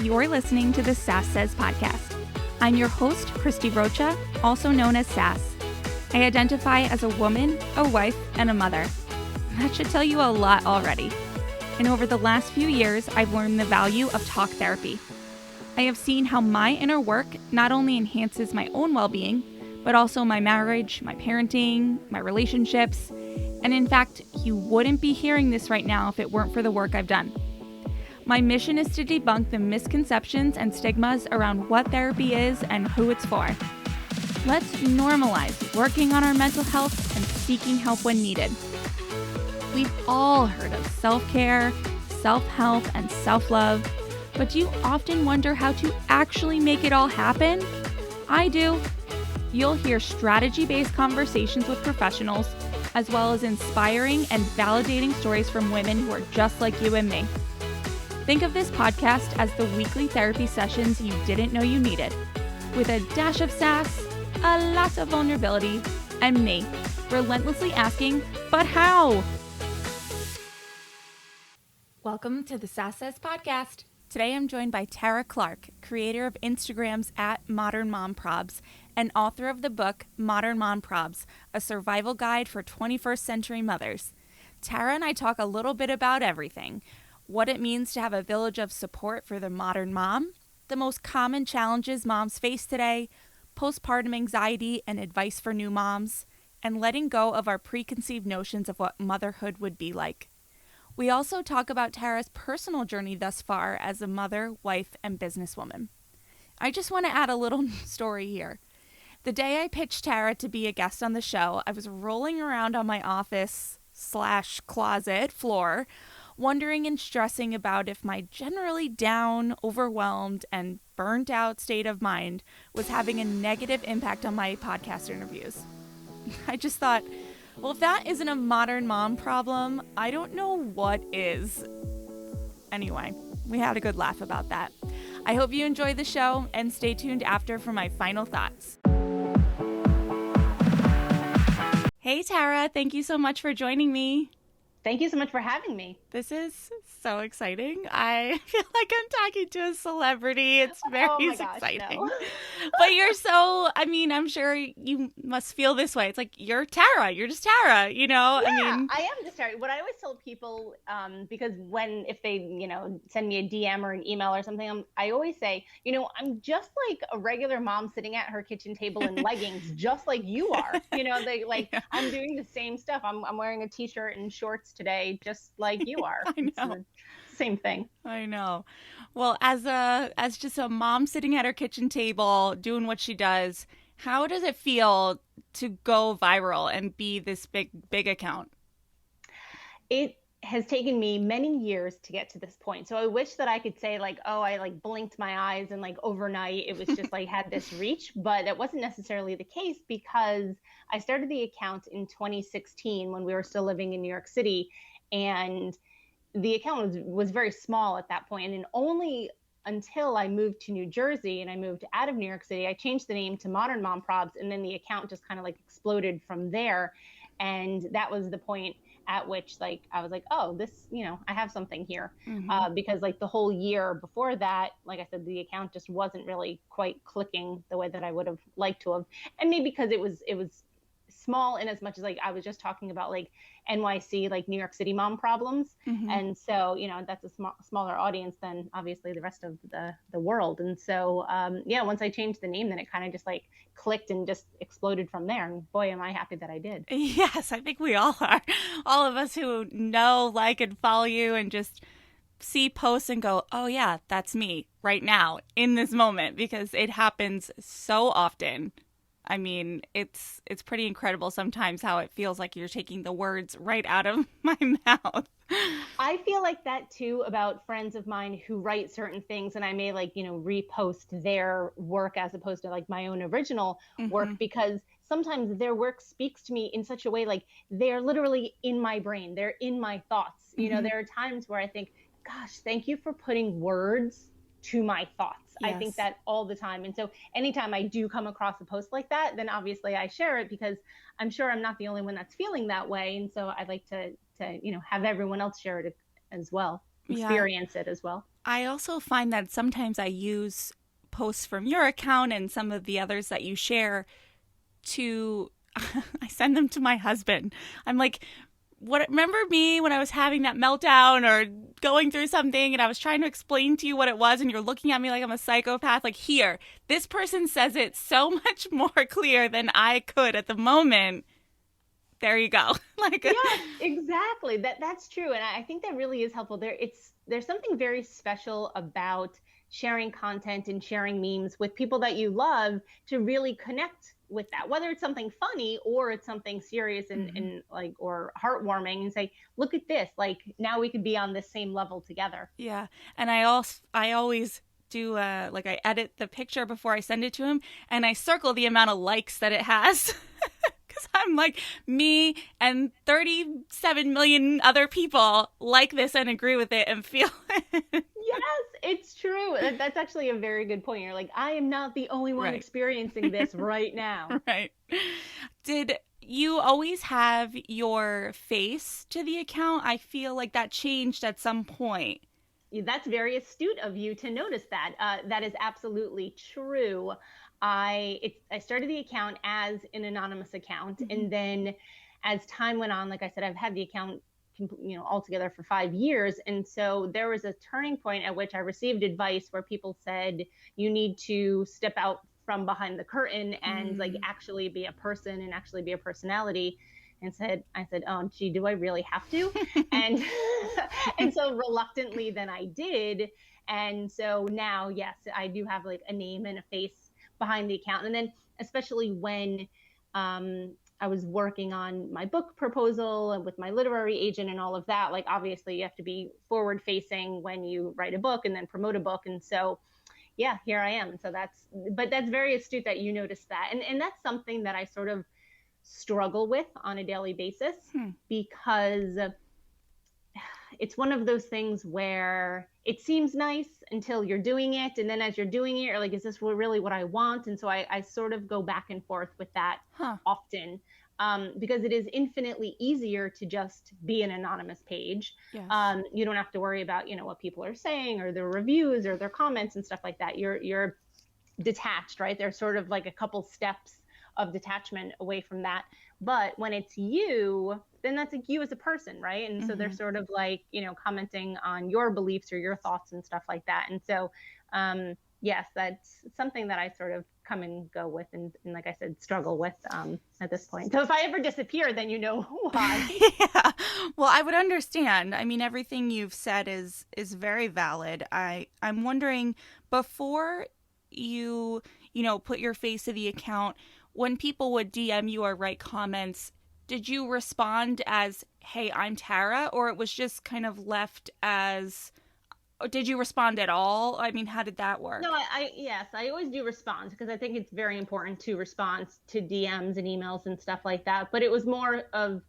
You're listening to the Sass Says podcast. I'm your host, Christy Rocha, also known as Sass. I identify as a woman, a wife, and a mother. That should tell you a lot already. And over the last few years, I've learned the value of talk therapy. I have seen how my inner work not only enhances my own well-being, but also my marriage, my parenting, my relationships. And in fact, you wouldn't be hearing this right now if it weren't for the work I've done. My mission is to debunk the misconceptions and stigmas around what therapy is and who it's for. Let's normalize working on our mental health and seeking help when needed. We've all heard of self-care, self-help, and self-love, but do you often wonder how to actually make it all happen? I do. You'll hear strategy-based conversations with professionals, as well as inspiring and validating stories from women who are just like you and me. Think of this podcast as the weekly therapy sessions you didn't know you needed, with a dash of sass, a lot of vulnerability, and me, relentlessly asking, but how? Welcome to the Sass Says podcast. Today I'm joined by Tara Clark, creator of Instagram's @ModernMomProbs and author of the book Modern Mom Probs, a survival guide for 21st century mothers. Tara and I talk a little bit about everything. What it means to have a village of support for the modern mom, the most common challenges moms face today, postpartum anxiety and advice for new moms, and letting go of our preconceived notions of what motherhood would be like. We also talk about Tara's personal journey thus far as a mother, wife, and businesswoman. I just want to add a little story here. The day I pitched Tara to be a guest on the show, I was rolling around on my office/closet floor, wondering and stressing about if my generally down, overwhelmed, and burnt out state of mind was having a negative impact on my podcast interviews. I just thought, well, if that isn't a modern mom problem, I don't know what is. Anyway, we had a good laugh about that. I hope you enjoy the show and stay tuned after for my final thoughts. Hey, Tara, thank you so much for joining me. Thank you so much for having me. This is so exciting. I feel like I'm talking to a celebrity. It's very exciting. No. But you're so, I'm sure you must feel this way. It's like, you're Tara. You're just Tara, you know? Yeah, I am just Tara. What I always tell people, because if they, send me a DM or an email or something, I always say, I'm just like a regular mom sitting at her kitchen table in leggings, just like you are. Yeah. I'm doing the same stuff. I'm wearing a t-shirt and shorts today, just like you are. I know. It's the same thing. I know. Well, as just a mom sitting at her kitchen table doing what she does, how does it feel to go viral and be this big account? It has taken me many years to get to this point. So I wish that I could say I blinked my eyes and overnight it was just had this reach, but it wasn't necessarily the case because I started the account in 2016 when we were still living in New York City, and the account was very small at that point. And only until I moved to New Jersey and I moved out of New York City, I changed the name to Modern Mom Probs, and then the account just kind of exploded from there. And that was the point at which I was like, oh, this, I have something here. Mm-hmm. Because the whole year before that, like I said, the account just wasn't really quite clicking the way that I would have liked to have. And maybe because it was small in as much as I was just talking about NYC, New York City mom problems. Mm-hmm. And so, that's a smaller audience than obviously the rest of the world. And so, once I changed the name, then it kind of just clicked and just exploded from there. And boy, am I happy that I did. Yes, I think we all are. All of us who know, and follow you and just see posts and go, oh yeah, that's me right now in this moment, because it happens so often. It's pretty incredible sometimes how it feels like you're taking the words right out of my mouth. I feel like that too about friends of mine who write certain things, and I may repost their work as opposed to my own original work, because sometimes their work speaks to me in such a way they're literally in my brain, they're in my thoughts. Mm-hmm. There are times where I think, gosh, thank you for putting words to my thoughts. Yes. I think that all the time. And so anytime I do come across a post like that, then obviously I share it because I'm sure I'm not the only one that's feeling that way. And so I'd like to have everyone else share it as well. Yeah. experience it as well. I also find that sometimes I use posts from your account and some of the others that you share to I send them to my husband. I'm like, what, remember me when I was having that meltdown or going through something and I was trying to explain to you what it was and you're looking at me like I'm a psychopath? Like, here, this person says it so much more clear than I could at the moment. There you go. Like, Yes, exactly. That's true. And I think that really is helpful. There's something very special about sharing content and sharing memes with people that you love to really connect with that, whether it's something funny or it's something serious and like or heartwarming and say, look at this. Like now we could be on the same level together. yeah. And I always do like I edit the picture before I send it to him and I circle the amount of likes that it has. I'm like, me and 37 million other people like this and agree with it and feel it. Yes, it's true. That's actually a very good point. You're like, I am not the only one Right. experiencing this right now. Right. Did you always have your face to the account? I feel like that changed at some point. That's very astute of you to notice that. That is absolutely true. I started the account as an anonymous account, and then as time went on, like I said, I've had the account altogether for 5 years, and so there was a turning point at which I received advice where people said you need to step out from behind the curtain and like actually be a person and actually be a personality. And I said, oh, gee, do I really have to? And and so reluctantly, then I did. And so now, yes, I do have like a name and a face behind the account. And then, especially when I was working on my book proposal and with my literary agent and all of that, like obviously you have to be forward facing when you write a book and then promote a book. And so, yeah, here I am. So that's very astute that you noticed that. And that's something that I sort of struggle with on a daily basis because it's one of those things where it seems nice until you're doing it. And then as you're doing it, you're like, is this really what I want? And so I sort of go back and forth with that often because it is infinitely easier to just be an anonymous page. Yes. You don't have to worry about, what people are saying or their reviews or their comments and stuff like that. You're detached, right? There's sort of like a couple steps of detachment away from that. But when it's you, then that's like you as a person, right? And so they're sort of like, commenting on your beliefs or your thoughts and stuff like that. And so, yes, that's something that I sort of come and go with and like I said, struggle with at this point. So if I ever disappear, then you know why. Yeah. Well, I would understand. I mean, everything you've said is very valid. I'm wondering, before you put your face to the account, when people would DM you or write comments, did you respond as, hey, I'm Tara? Or it was just kind of left as, did you respond at all? I mean, how did that work? No, yes, I always do respond because I think it's very important to respond to DMs and emails and stuff like that. But it was more of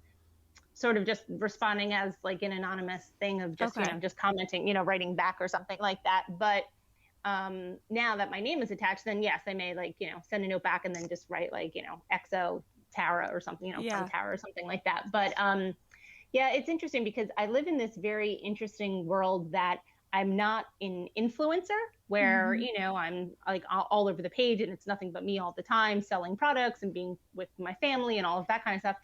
sort of just responding as like an anonymous thing of just, just commenting, writing back or something like that. But now that my name is attached, then yes, I may like, send a note back and then just write like, XO Tara or something, from Tara or something like that. But yeah, it's interesting because I live in this very interesting world that I'm not an influencer where, I'm like all over the page and it's nothing but me all the time selling products and being with my family and all of that kind of stuff.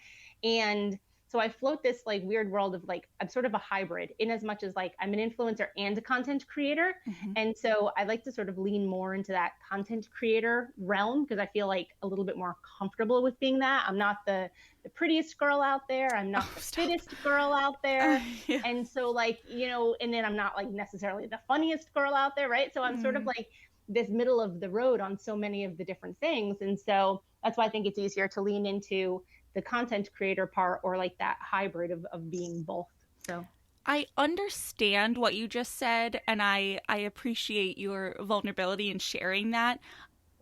And so I float this like weird world of like, I'm sort of a hybrid in as much as like I'm an influencer and a content creator. And so I like to sort of lean more into that content creator realm because I feel like a little bit more comfortable with being that. I'm not the prettiest girl out there. I'm not the fittest girl out there. Yeah. And so like, and then I'm not like necessarily the funniest girl out there. Right. So I'm sort of like this middle of the road on so many of the different things. And so that's why I think it's easier to lean into the content creator part or like that hybrid of being both. So I understand what you just said, and I appreciate your vulnerability in sharing that.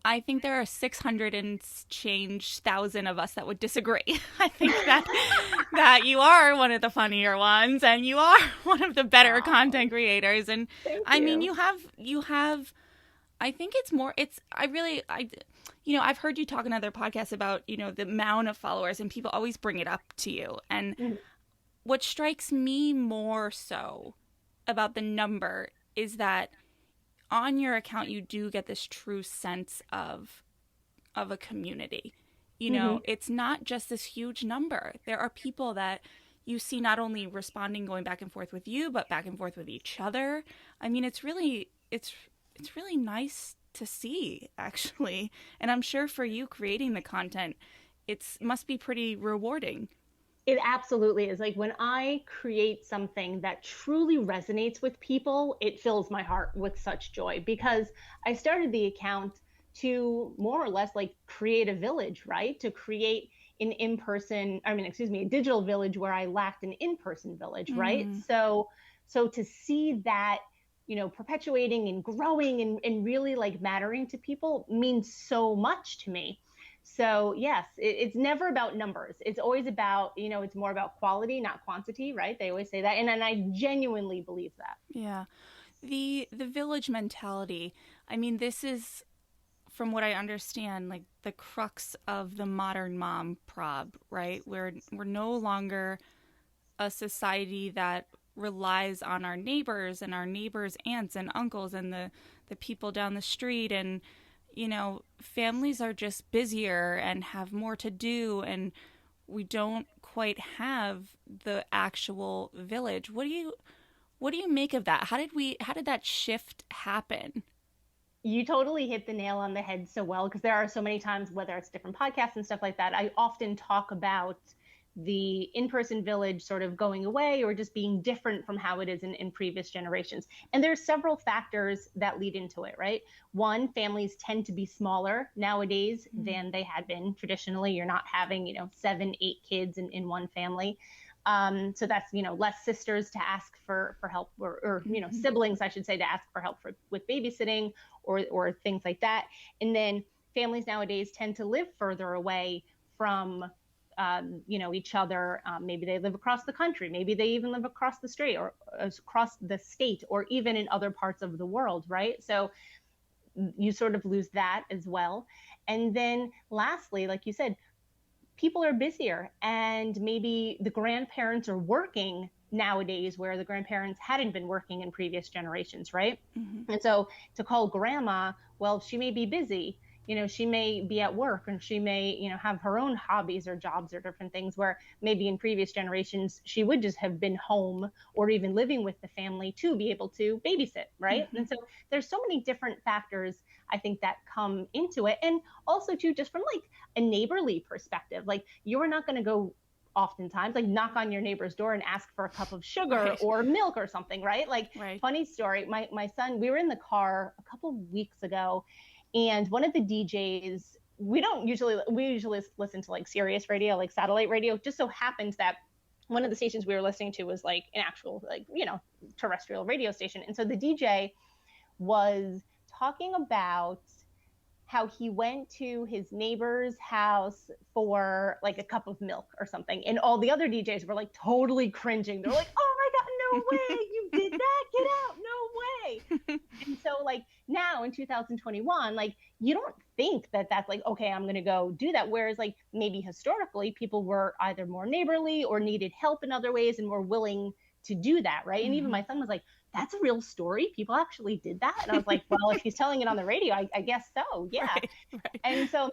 I think there are 600 and change thousand of us that would disagree. I think that you are one of the funnier ones, and you are one of the better content creators. And I mean, you have. I think it's more. I've heard you talk in other podcasts about, the amount of followers and people always bring it up to you. And what strikes me more so about the number is that on your account you do get this true sense of a community. You know, Hmm. it's not just this huge number. There are people that you see not only responding, going back and forth with you, but back and forth with each other. I mean, it's really nice to see, actually. And I'm sure for you creating the content, it's must be pretty rewarding. It absolutely is. Like when I create something that truly resonates with people, it fills my heart with such joy because I started the account to more or less like create a village, right? To create an in-person, I mean, excuse me, a digital village where I lacked an in-person village, right? Mm. So to see that, perpetuating and growing and really like mattering to people means so much to me. So yes, it's never about numbers. It's always about, it's more about quality, not quantity, right? They always say that. And I genuinely believe that. Yeah. The village mentality. I mean, this is from what I understand, like the crux of the modern mom prob, right? We're no longer a society that relies on our neighbors and our neighbors' aunts and uncles and the people down the street. And you know, families are just busier and have more to do, and we don't quite have the actual village. What do you make of that? How did that shift happen? You totally hit the nail on the head so well because there are so many times, whether it's different podcasts and stuff like that, I often talk about the in-person village sort of going away or just being different from how it is in previous generations. And there's several factors that lead into it, right? One, families tend to be smaller nowadays Mm. than they had been traditionally. You're not having, 7, 8 kids in one family. So that's, less sisters to ask for help or Mm-hmm. siblings, I should say, to ask for help with babysitting or things like that. And then families nowadays tend to live further away from each other. Maybe they live across the country. Maybe they even live across the street or across the state or even in other parts of the world, right? So you sort of lose that as well. And then lastly, like you said, people are busier and maybe the grandparents are working nowadays where the grandparents hadn't been working in previous generations, right? Mm-hmm. And so to call grandma, well, she may be busy. She may be at work and she may, have her own hobbies or jobs or different things where maybe in previous generations she would just have been home or even living with the family to be able to babysit, right? Mm-hmm. And so there's so many different factors I think that come into it. And also too, just from like a neighborly perspective, like you're not going to go oftentimes like knock on your neighbor's door and ask for a cup of sugar Right. or milk or something, right? Like Right. funny story, my son, we were in the car a couple of weeks ago and one of the DJs, we usually listen to like Sirius radio, like satellite radio. Just so happens that one of the stations we were listening to was like an actual like, terrestrial radio station. And so the DJ was talking about how he went to his neighbor's house for like a cup of milk or something. And all the other DJs were like totally cringing. They're like, oh my God, no way, you did that? Get out, no way. And so, like, now in 2021, like, you don't think that that's like, okay, I'm going to go do that. Whereas, like, maybe historically, people were either more neighborly or needed help in other ways and were willing to do that. Right. And even Mm-hmm. my son was like, that's a real story. People actually did that. And I was like, well, if he's telling it on the radio, I guess so. Yeah. Right. Right. And so,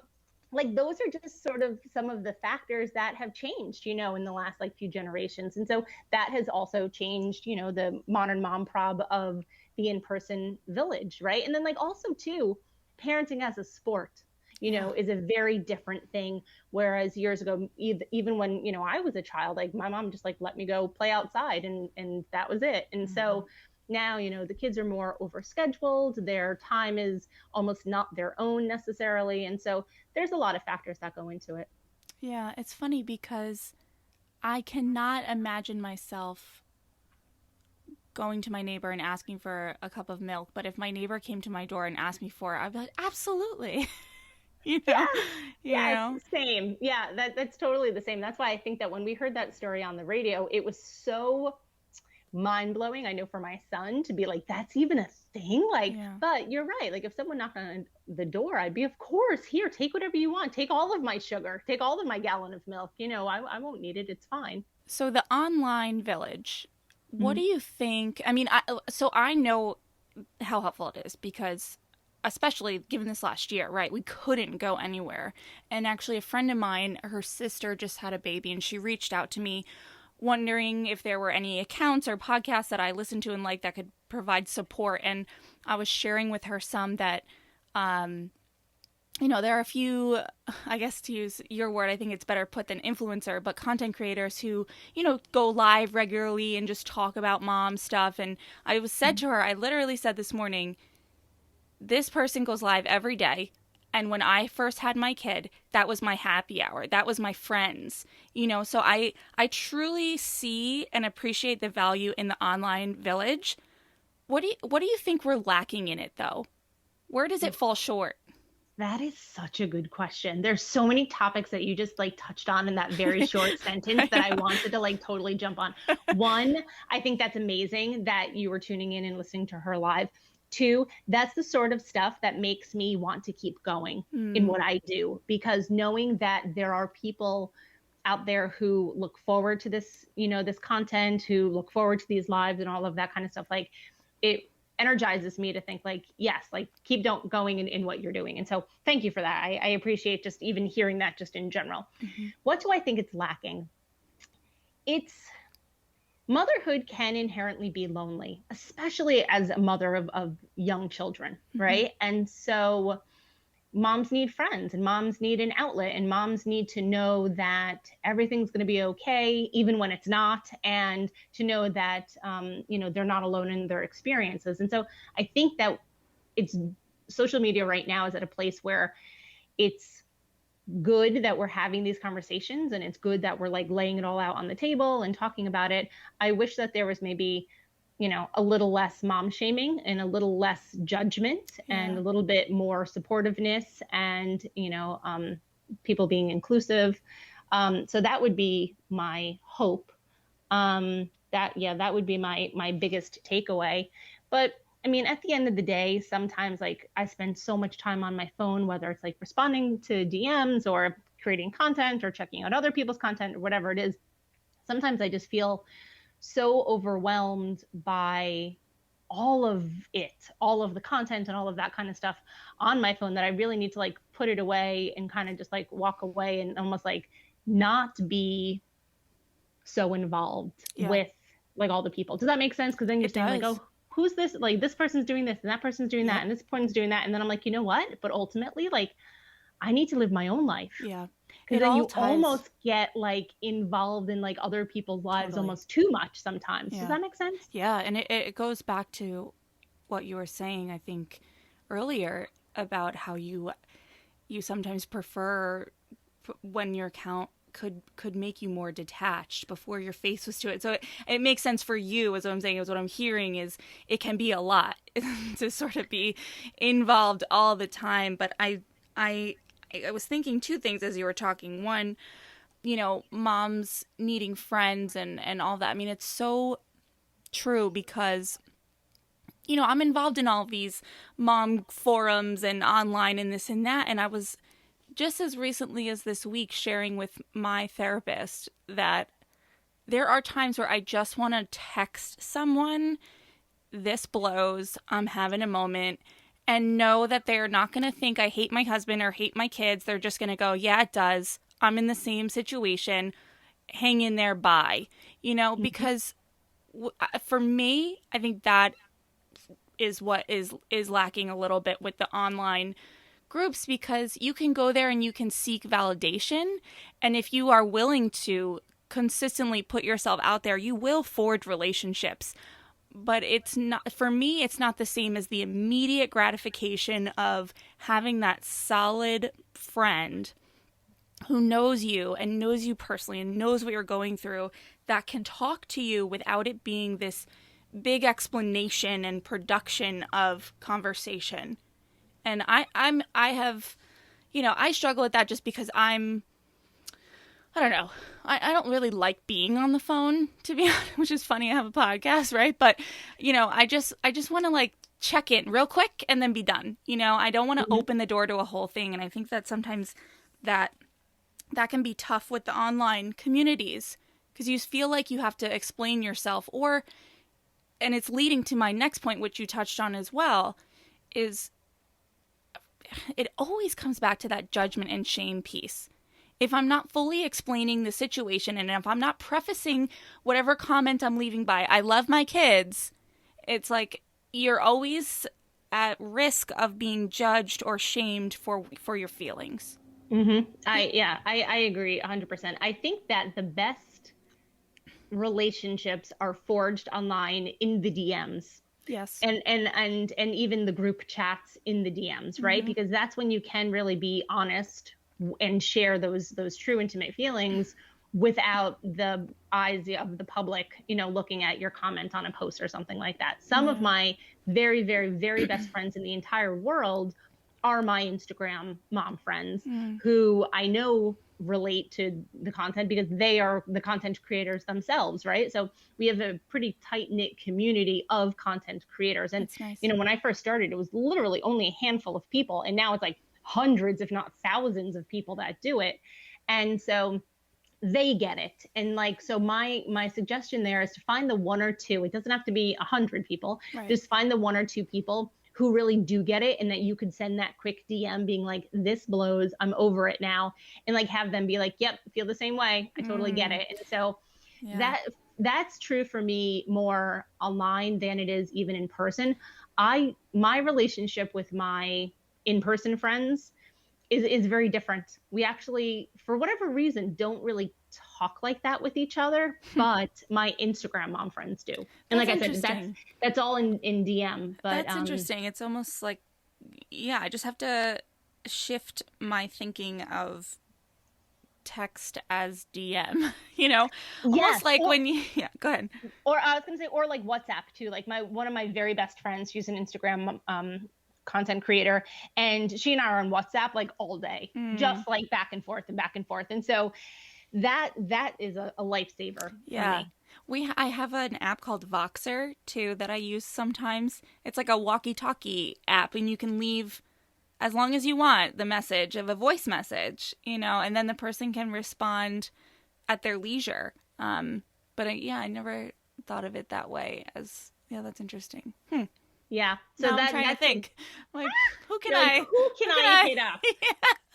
like, those are just sort of some of the factors that have changed, in the last like few generations. And so that has also changed, the modern mom prob of the in-person village, right? And then like also too, parenting as a sport, Yeah. is a very different thing. Whereas years ago, even when, I was a child, like my mom just like let me go play outside and that was it. And Mm-hmm. so now, the kids are more overscheduled. Their time is almost not their own necessarily. And so there's a lot of factors that go into it. Yeah, it's funny because I cannot imagine myself going to my neighbor and asking for a cup of milk, but if my neighbor came to my door and asked me for it, I'd be like, absolutely. you know, Yes, you yes, know. same. Yeah, that's totally the same. That's why I think that when we heard that story on the radio, it was so mind blowing. I know for my son to be like, that's even a thing. Like, Yeah. but you're right. Like, if someone knocked on the door, I'd be, of course, here, take whatever you want. Take all of my sugar. Take all of my gallon of milk. I won't need it. It's fine. So the online village, What do you think? I mean, so I know how helpful it is because, especially given this last year, right? We couldn't go anywhere. And actually, a friend of mine, her sister just had a baby, and she reached out to me wondering if there were any accounts or podcasts that I listened to and like that could provide support. And I was sharing with her some that, there are a few, I guess to use your word, I think it's better put than influencer, but content creators who, go live regularly and just talk about mom stuff. And I was said to her, I literally said this morning, this person goes live every day. And when I first had my kid, that was my happy hour. That was my friends. So I truly see and appreciate the value in the online village. What do you think we're lacking in it though? Where does it fall short? That is such a good question. There's so many topics that you just like touched on in that very short sentence that I wanted to like totally jump on. One, I think that's amazing that you were tuning in and listening to her live. Two, that's the sort of stuff that makes me want to keep going in what I do, because knowing that there are people out there who look forward to this, this content, who look forward to these lives and all of that kind of stuff, like it energizes me to think like, yes, like keep going in what you're doing. And so thank you for that. I appreciate just even hearing that just in general. What do I think it's lacking? Motherhood can inherently be lonely, especially as a mother of young children, right? And so moms need friends, and moms need an outlet, and moms need to know that everything's going to be okay, even when it's not, and to know that, they're not alone in their experiences. And so I think that social media right now is at a place where it's good that we're having these conversations, and it's good that we're like laying it all out on the table and talking about it. I wish that there was maybe, a little less mom shaming and a little less judgment and a little bit more supportiveness and, people being inclusive. So that would be my hope. That would be my biggest takeaway. But I mean, at the end of the day, sometimes like I spend so much time on my phone, whether it's like responding to DMs or creating content or checking out other people's content or whatever it is. Sometimes I just feel so overwhelmed by all of the content and all of that kind of stuff on my phone that I really need to like put it away and kind of just like walk away and almost like not be so involved with like all the people. Does that make sense? Because then you're saying like, oh, who's this? Like this person's doing this and that person's doing that and this person's doing that. And then I'm like, you know what? But ultimately, like I need to live my own life. Yeah. Because then you almost get like involved in like other people's lives almost too much sometimes. Does that make sense? Yeah. And it goes back to what you were saying, I think, earlier about how you sometimes prefer when your account could make you more detached before your face was to it. So it makes sense for you, as what I'm saying, is what I'm hearing is it can be a lot to sort of be involved all the time. But I was thinking two things as you were talking. One, moms needing friends and all that. I mean, it's so true because, I'm involved in all these mom forums and online and this and that. And I was just as recently as this week sharing with my therapist that there are times where I just want to text someone, this blows, I'm having a moment, and know that they're not going to think I hate my husband or hate my kids. They're just going to go, yeah, it does. I'm in the same situation. Hang in there, bye. Because for me, I think that is what is lacking a little bit with the online groups, because you can go there and you can seek validation. And if you are willing to consistently put yourself out there, you will forge relationships. But it's not, for me, it's not the same as the immediate gratification of having that solid friend who knows you and knows you personally and knows what you're going through, that can talk to you without it being this big explanation and production of conversation. And I struggle with that just because I don't know. I don't really like being on the phone, to be honest, which is funny. I have a podcast, right? But, I just want to like check in real quick and then be done. I don't want to open the door to a whole thing. And I think that sometimes that can be tough with the online communities, because you feel like you have to explain yourself, or and it's leading to my next point, which you touched on as well, is it always comes back to that judgment and shame piece. If I'm not fully explaining the situation, and if I'm not prefacing whatever comment I'm leaving by, I love my kids, it's like you're always at risk of being judged or shamed for your feelings. I agree 100%. I think that the best relationships are forged online in the DMs. Yes. And even the group chats in the DMs, right? Because that's when you can really be honest and share those true intimate feelings without the eyes of the public, looking at your comment on a post or something like that. Some of my very, very, very best friends in the entire world are my Instagram mom friends who I know relate to the content because they are the content creators themselves, right? So we have a pretty tight-knit community of content creators. And, That's nice. when I first started, it was literally only a handful of people. And now it's like hundreds, if not thousands of people that do it. And so they get it. And so my suggestion there is to find the one or two. It doesn't have to be 100 people. Right. Just find the one or two people who really do get it, and that you could send that quick DM being like, this blows, I'm over it now. And have them be like, yep, feel the same way. I totally get it. And so that's true for me more online than it is even in person. My relationship with my in-person friends is very different. We actually, for whatever reason, don't really talk like that with each other, but my Instagram mom friends do. And like I said, that's all in DM. But that's interesting. It's almost like, I just have to shift my thinking of text as DM, almost like when you, go ahead. Or I was going to say, or like WhatsApp too. Like one of my very best friends, she's an Instagram content creator, and she and I are on WhatsApp like all day, just like back and forth. And so that is a lifesaver for me. I have an app called Voxer too that I use sometimes. It's like a walkie-talkie app, and you can leave as long as you want the message of a voice message, and then the person can respond at their leisure. But I never thought of it that way. That's interesting. Yeah. So now I'm trying to think. Like, who can I hit up?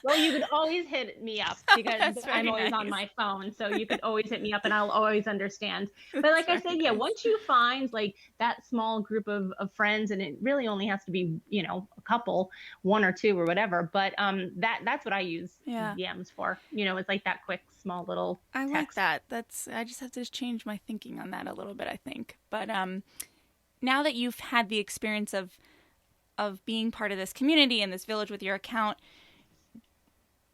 Well, you could always hit me up because I'm always on my phone. So you could always hit me up and I'll always understand. But like I said, once you find like that small group of friends, and it really only has to be, a couple, one or two or whatever. But that's what I use DMs for. It's like that quick, small little text. I like that. I just have to change my thinking on that a little bit, I think. But now that you've had the experience of being part of this community and this village with your account,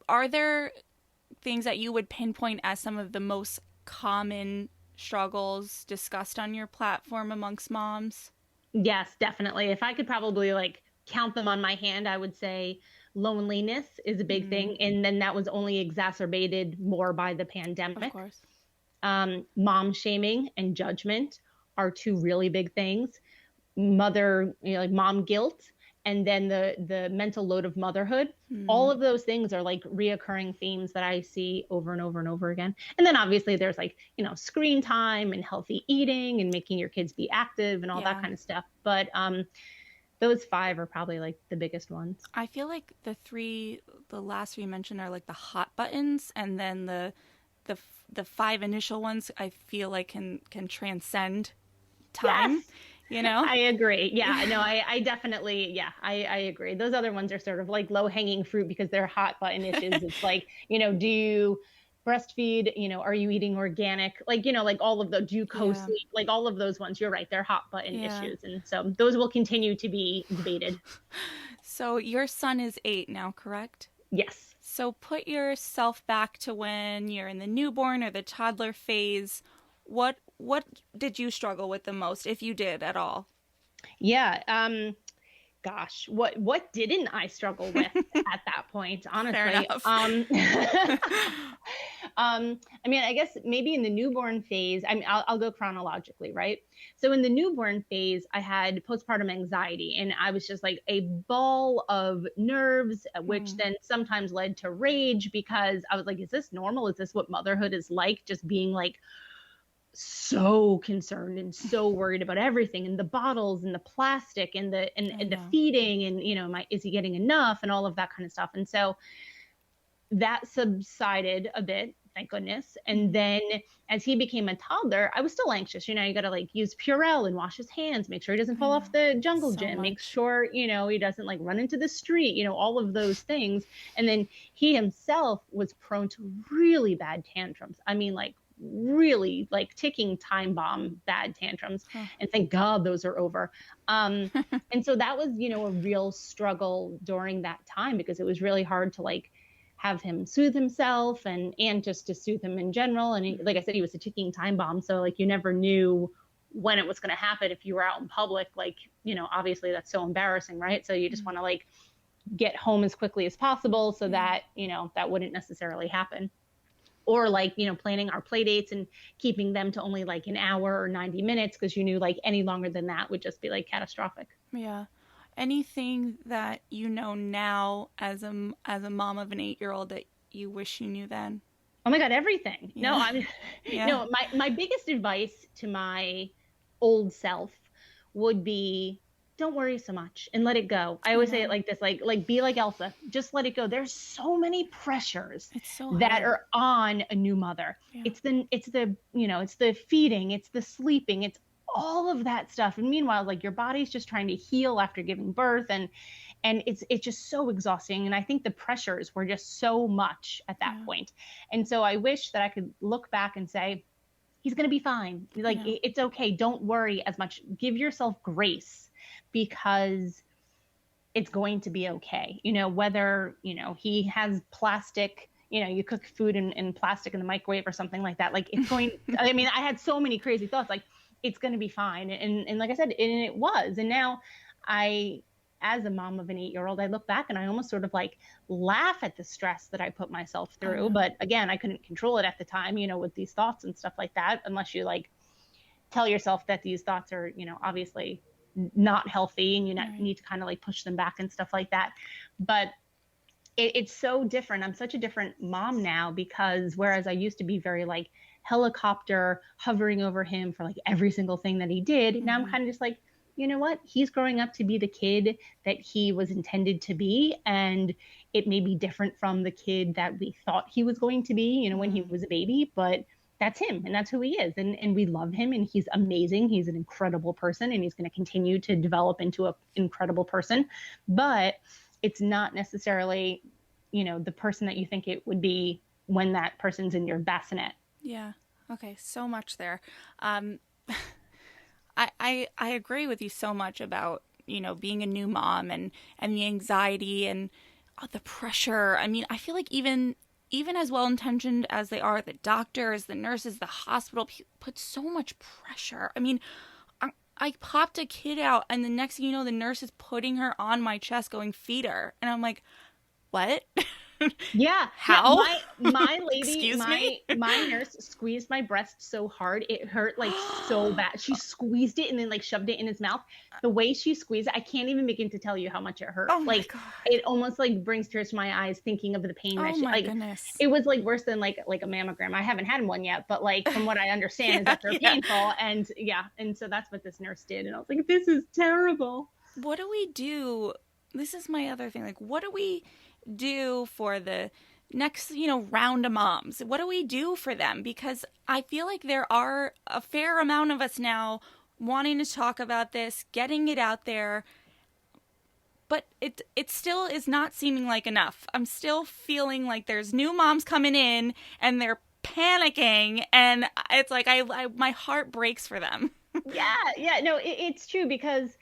are there things that you would pinpoint as some of the most common struggles discussed on your platform amongst moms? Yes, definitely. If I could probably count them on my hand, I would say loneliness is a big thing. And then that was only exacerbated more by the pandemic. Of course. Mom shaming and judgment are two really big things. Mother, mom guilt, and then the mental load of motherhood. All of those things are like reoccurring themes that I see over and over and over again. And then obviously there's screen time and healthy eating and making your kids be active and all that kind of stuff. But those 5 are probably like the biggest ones. I feel like the last 3 mentioned are like the hot buttons, and then the 5 initial ones I feel like can transcend time. Yes. I agree. Yeah, no, I definitely, I agree. Those other ones are sort of like low hanging fruit because they're hot button issues. It's like, do you breastfeed? Are you eating organic? Like all of the, do you co-sleep? Like all of those ones, you're right. They're hot button issues. And so those will continue to be debated. So your son is 8 now, correct? Yes. So put yourself back to when you're in the newborn or the toddler phase. What did you struggle with the most, if you did at all? Yeah. Gosh, what didn't I struggle with at that point? Honestly, Fair enough. I mean, I guess maybe in the newborn phase. I mean, I'll go chronologically, right? So in the newborn phase, I had postpartum anxiety, and I was just like a ball of nerves, which then sometimes led to rage because I was like, "Is this normal? Is this what motherhood is like? Just being like so concerned and so worried about everything, and the bottles and the plastic and I the know. feeding, and is he getting enough, and all of that kind of stuff. And so that subsided a bit, thank goodness. And Mhm. then as he became a toddler, I was still anxious. You got to like use Purell and wash his hands, make sure he doesn't I fall off know. the jungle So gym, make much. sure, he doesn't like run into the street, all of those things. And then he himself was prone to really bad tantrums. I mean, like really like ticking time bomb bad tantrums. Huh. And thank God those are over. Um, and so that was, a real struggle during that time, because it was really hard to like have him soothe himself, and just to soothe him in general. And like I said, he was a ticking time bomb, so like you never knew when it was going to happen. If you were out in public, like, obviously that's so embarrassing, right? So you just Mhm. want to like get home as quickly as possible, so Yeah. that that wouldn't necessarily happen. Or like, planning our play dates and keeping them to only like an hour or 90 minutes, because you knew like any longer than that would just be like catastrophic. Yeah. Anything that you know now as a mom of an 8-year-old that you wish you knew then? Oh my God, everything. No, Yeah. I'm Yeah. no, my biggest advice to my old self would be, don't worry so much and let it go. I I always say it know. like this, like be like Elsa, just let it go. There's so many pressures It's so that hard. are on a new mother. Yeah. It's the feeding, it's the sleeping, it's all of that stuff. And meanwhile, like your body's just trying to heal after giving birth, and it's just so exhausting. And I think the pressures were just so much at that Yeah. point. And so I wish that I could look back and say, he's going to be fine. I Like know. it's okay. Don't worry as much. Give yourself grace, because it's going to be okay. Whether, he has plastic, you cook food in plastic in the microwave or something like that. Like it's going, I mean, I had so many crazy thoughts, like it's going to be fine. And like I said, and it was. And now I, as a mom of an 8-year-old, I look back and I almost sort of like laugh at the stress that I put myself I through. know. But again, I couldn't control it at the time, with these thoughts and stuff like that, unless you like tell yourself that these thoughts are, obviously not healthy, and you Right. need to kind of like push them back and stuff like that. But it's so different. I'm such a different mom now, because whereas I used to be very like helicopter hovering over him for like every single thing that he did, now I'm Mhm. kind of just like, you know what? He's growing up to be the kid that he was intended to be. And it may be different from the kid that we thought he was going to be, when he Mhm. was a baby, but that's him and that's who he is. And we love him, and he's amazing. He's an incredible person, and he's going to continue to develop into an incredible person. But it's not necessarily, the person that you think it would be when that person's in your bassinet. Yeah. Okay. So much there. Um, I agree with you so much about being a new mom and the anxiety and the pressure. I mean, I feel like even as well intentioned as they are, the doctors, the nurses, the hospital put so much pressure. I mean, I popped a kid out, and the next thing you know, the nurse is putting her on my chest, going feed her, and I'm like, what? Yeah, yeah. How? My lady, Excuse me? my nurse squeezed my breast so hard it hurt like so bad. She squeezed it and then like shoved it in his mouth. The way she squeezed it, I can't even begin to tell you how much it hurt. Oh my Like god. it almost like brings tears to my eyes thinking of the pain that Oh she my like. goodness. It was like worse than like a mammogram. I haven't had one yet, but like from what I understand is Yeah, that they're yeah. painful. And yeah, and so that's what this nurse did, and I was like, this is terrible. What do we do? This is my other thing. Like, what do we do for the next, round of moms? What do we do for them? Because I feel like there are a fair amount of us now wanting to talk about this, getting it out there, but it still is not seeming like enough. I'm still feeling like there's new moms coming in and they're panicking, and it's like I my heart breaks for them. Yeah, yeah, no, it's true, because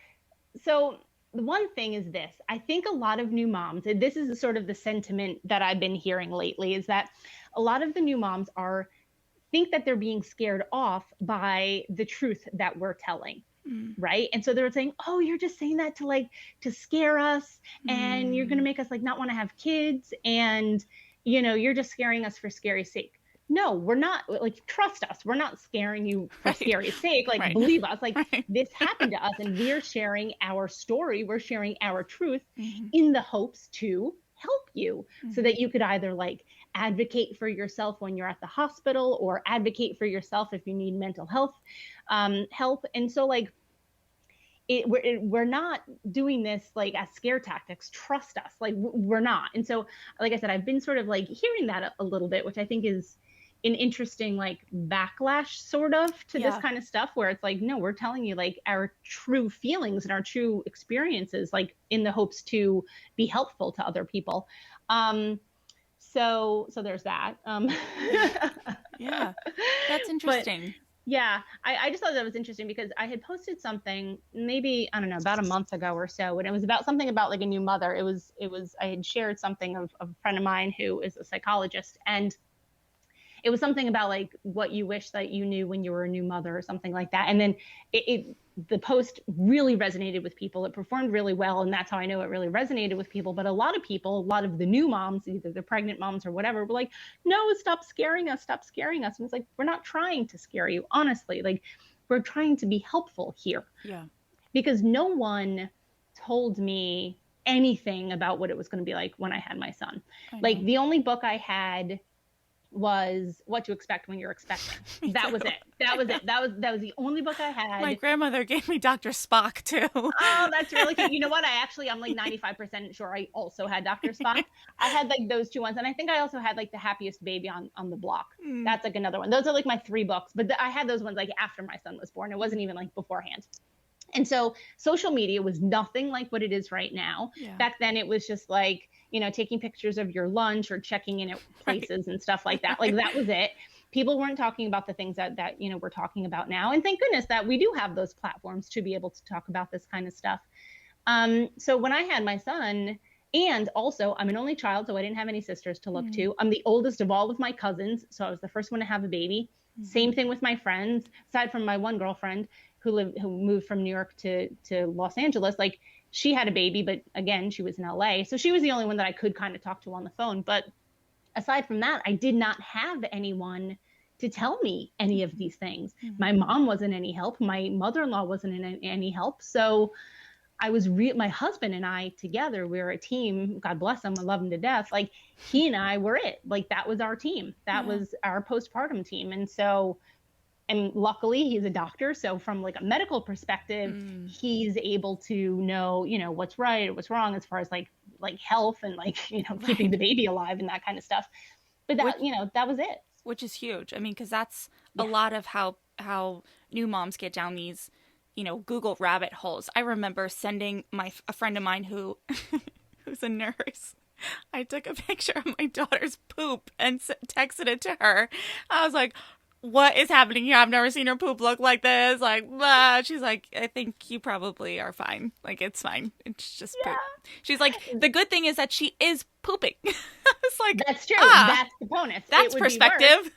so the one thing is this. I think a lot of new moms, and this is sort of the sentiment that I've been hearing lately, is that a lot of the new moms are think that they're being scared off by the truth that we're telling. Mm, Right. And so they're saying, oh, you're just saying that to like to scare us, and you're gonna mm, make us like not want to have kids, and you're just scaring us for scary's sake. No, we're not. Like, trust us, we're not scaring you for right, scary's sake. Like, right, believe us, like right. this happened to us, and we're sharing our story, we're sharing our truth Mm-hmm, in the hopes to help you, so mm-hmm, that you could either like advocate for yourself when you're at the hospital, or advocate for yourself if you need mental health help. And so like we're not doing this like as scare tactics. Trust us, like we're not. And so, like I said, I've been sort of like hearing that a little bit, which I think is an interesting like backlash sort of to this kind of stuff, where it's like, no, we're telling you like our true feelings and our true experiences, like in the hopes to be helpful to other people. So there's that. Yeah, that's interesting. But yeah, I just thought that was interesting because I had posted something maybe, I don't know, about a month ago or so, and it was about something about like a new mother. It was I had shared something of a friend of mine who is a psychologist, and it was something about like what you wish that you knew when you were a new mother or something like that. And then the post really resonated with people. It performed really well, and that's how I know it really resonated with people. But a lot of people, a lot of the new moms, either the pregnant moms or whatever, were like, no, stop scaring us, stop scaring us. And it's like, we're not trying to scare you, honestly. Like, we're trying to be helpful here. Yeah. Because no one told me anything about what it was going to be like when I had my son. Like, the only book I had was What to Expect When You're Expecting. That was it. That was it. That was the only book I had. My grandmother gave me Dr. Spock too. Oh, that's really cute. You know what? I'm like 95% sure I also had Dr. Spock. I had like those two ones. And I think I also had like The Happiest Baby on the Block. That's like another one. Those are like my 3 books, but I had those ones like after my son was born. It wasn't even like beforehand. And so social media was nothing like what it is right now. Yeah. Back then it was just like, taking pictures of your lunch or checking in at places and stuff like that. Like that was it. People weren't talking about the things that we're talking about now. And thank goodness that we do have those platforms to be able to talk about this kind of stuff. So when I had my son, and also I'm an only child, so I didn't have any sisters to look to. I'm the oldest of all of my cousins, so I was the first one to have a baby. Same thing with my friends, aside from my one girlfriend who moved from New York to Los Angeles. Like, she had a baby, but again, she was in LA. So she was the only one that I could kind of talk to on the phone. But aside from that, I did not have anyone to tell me any of these things. My mom wasn't any help. My mother-in-law wasn't any help. So I was my husband and I together, we were a team. God bless him. I love him to death. Like, he and I were it. Like, that was our team. That was our postpartum team. And so, and luckily he's a doctor. So from like a medical perspective, he's able to know, what's right or what's wrong as far as like health and like, keeping the baby alive and that kind of stuff. But that, that was it. Which is huge. I mean, because that's a lot of how new moms get down these, Google rabbit holes. I remember sending a friend of mine who's a nurse. I took a picture of my daughter's poop and texted it to her. I was like, what is happening here? I've never seen her poop look like this. Like, blah. She's like, I think you probably are fine. Like, it's fine. It's just poop. She's like, the good thing is that she is pooping. It's like, that's true. That's the bonus. That's perspective.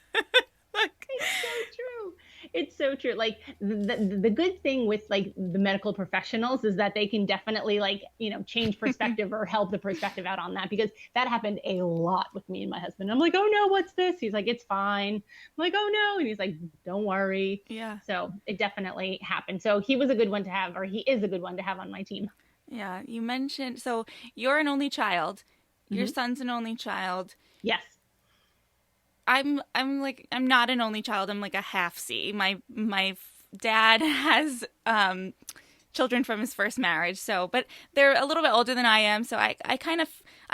Like, it's so true. It's so true. Like, the good thing with like the medical professionals is that they can definitely like, change perspective or help the perspective out on that, because that happened a lot with me and my husband. I'm like, oh no, what's this? He's like, it's fine. I'm like, oh no. And he's like, don't worry. Yeah. So it definitely happened. So he was a good one to have, or he is a good one to have on my team. Yeah. You mentioned, so you're an only child. Your son's an only child. Yes. I'm not an only child. I'm like a half C. My dad has children from his first marriage, but they're a little bit older than I am, so I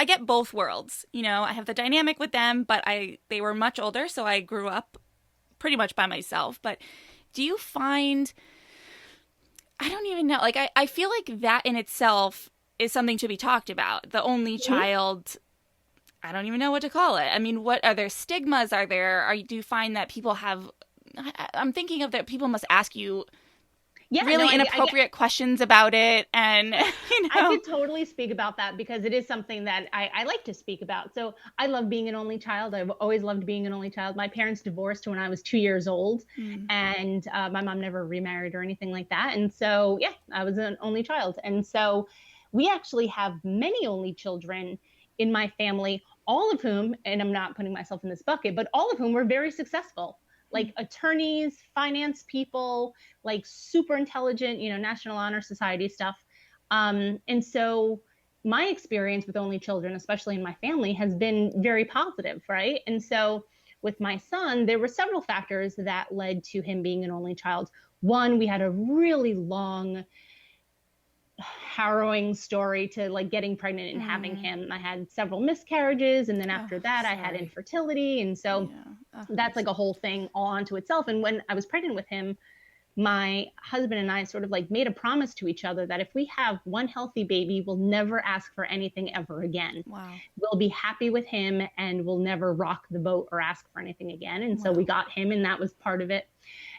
get both worlds. I have the dynamic with them, but they were much older, so I grew up pretty much by myself. But do you find, I don't even know, like I feel like that in itself is something to be talked about. The only child, I don't even know what to call it. I mean, what are there stigmas? Do you find that people have, I'm thinking of that people must ask you really inappropriate questions about it. And, I could totally speak about that because it is something that I like to speak about. So I love being an only child. I've always loved being an only child. My parents divorced when I was 2 years old, and my mom never remarried or anything like that. And so, I was an only child. And so we actually have many only children in my family, all of whom, and I'm not putting myself in this bucket, but all of whom were very successful, like attorneys, finance people, like super intelligent, National Honor Society stuff. And so my experience with only children, especially in my family, has been very positive, right? And so with my son, there were several factors that led to him being an only child. One, we had a really long, harrowing story to like getting pregnant and having Mm. him. I had several miscarriages, and then Oh, after that, I had sorry. infertility. And so Yeah. Oh, that's like a whole thing all onto itself. And when I was pregnant with him, my husband and I sort of like made a promise to each other that if we have one healthy baby, we'll never ask for anything ever again. wow. We'll be happy with him and we'll never rock the boat or ask for anything again. And so we Wow. got him, and that was part of it.